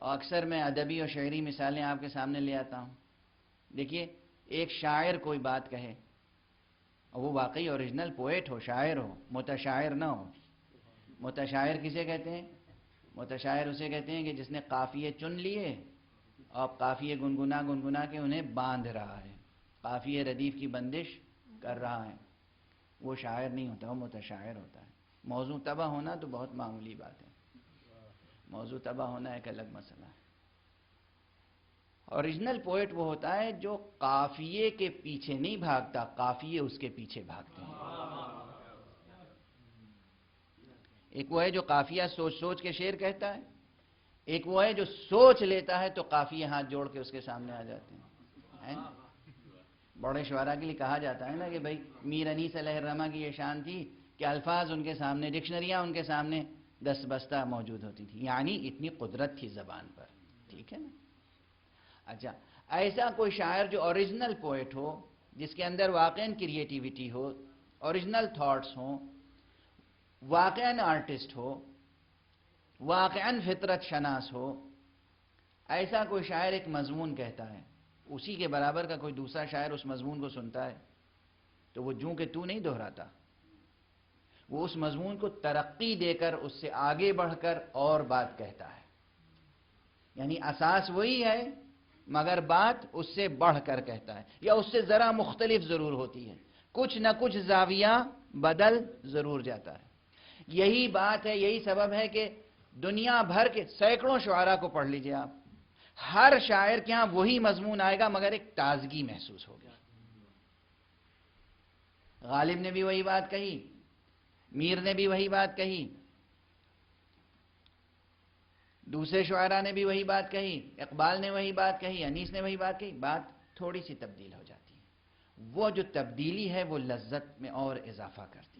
اور اکثر میں ادبی اور شعری مثالیں آپ کے سامنے لے آتا ہوں. دیکھیے ایک شاعر کوئی بات کہے اور وہ واقعی اوریجنل پوئٹ ہو، شاعر ہو، متشاعر نہ ہو. متشاعر کسے کہتے ہیں؟ متشاعر اسے کہتے ہیں کہ جس نے قافیے چن لیے اور قافیے گنگنا کے انہیں باندھ رہا ہے، قافیے ردیف کی بندش کر رہا ہے. وہ شاعر نہیں ہوتا، وہ متشاعر ہوتا ہے. موضوع تباہ ہونا تو بہت معمولی بات ہے، موضوع تباہ ہونا ایک الگ مسئلہ ہے. اوریجنل پوئٹ وہ ہوتا ہے جو قافیے کے پیچھے نہیں بھاگتا، قافیے اس کے پیچھے بھاگتے ہیں. ایک وہ ہے جو قافیہ سوچ سوچ کے شعر کہتا ہے، ایک وہ ہے جو سوچ لیتا ہے تو قافیے ہاتھ جوڑ کے اس کے سامنے آ جاتے ہیں. بڑے شعراء کے لیے کہا جاتا ہے نا کہ بھائی میر انیس علیہ الرحمہ کی یہ شان تھی کہ الفاظ ان کے سامنے، ڈکشنریاں ان کے سامنے دست بستہ موجود ہوتی تھی، یعنی اتنی قدرت تھی زبان پر. ٹھیک ہے نا؟ اچھا، ایسا کوئی شاعر جو اوریجنل پوئٹ ہو، جس کے اندر واقعاً کریٹیویٹی ہو، اوریجنل تھاٹس ہوں، واقعاً آرٹسٹ ہو، واقعاً فطرت شناس ہو، ایسا کوئی شاعر ایک مضمون کہتا ہے، اسی کے برابر کا کوئی دوسرا شاعر اس مضمون کو سنتا ہے تو وہ جوں کہ تو نہیں دہراتا، وہ اس مضمون کو ترقی دے کر اس سے آگے بڑھ کر اور بات کہتا ہے. یعنی اساس وہی ہے مگر بات اس سے بڑھ کر کہتا ہے، یا اس سے ذرا مختلف ضرور ہوتی ہے، کچھ نہ کچھ زاویہ بدل ضرور جاتا ہے. یہی بات ہے، یہی سبب ہے کہ دنیا بھر کے سینکڑوں شعراء کو پڑھ لیجئے آپ، ہر شاعر کے ہاں وہی مضمون آئے گا مگر ایک تازگی محسوس ہوگی. غالب نے بھی وہی بات کہی، میر نے بھی وہی بات کہی، دوسرے شعراء نے بھی وہی بات کہی، اقبال نے وہی بات کہی، انیس نے وہی بات کہی. بات تھوڑی سی تبدیل ہو جاتی ہے، وہ جو تبدیلی ہے وہ لذت میں اور اضافہ کرتی ہے.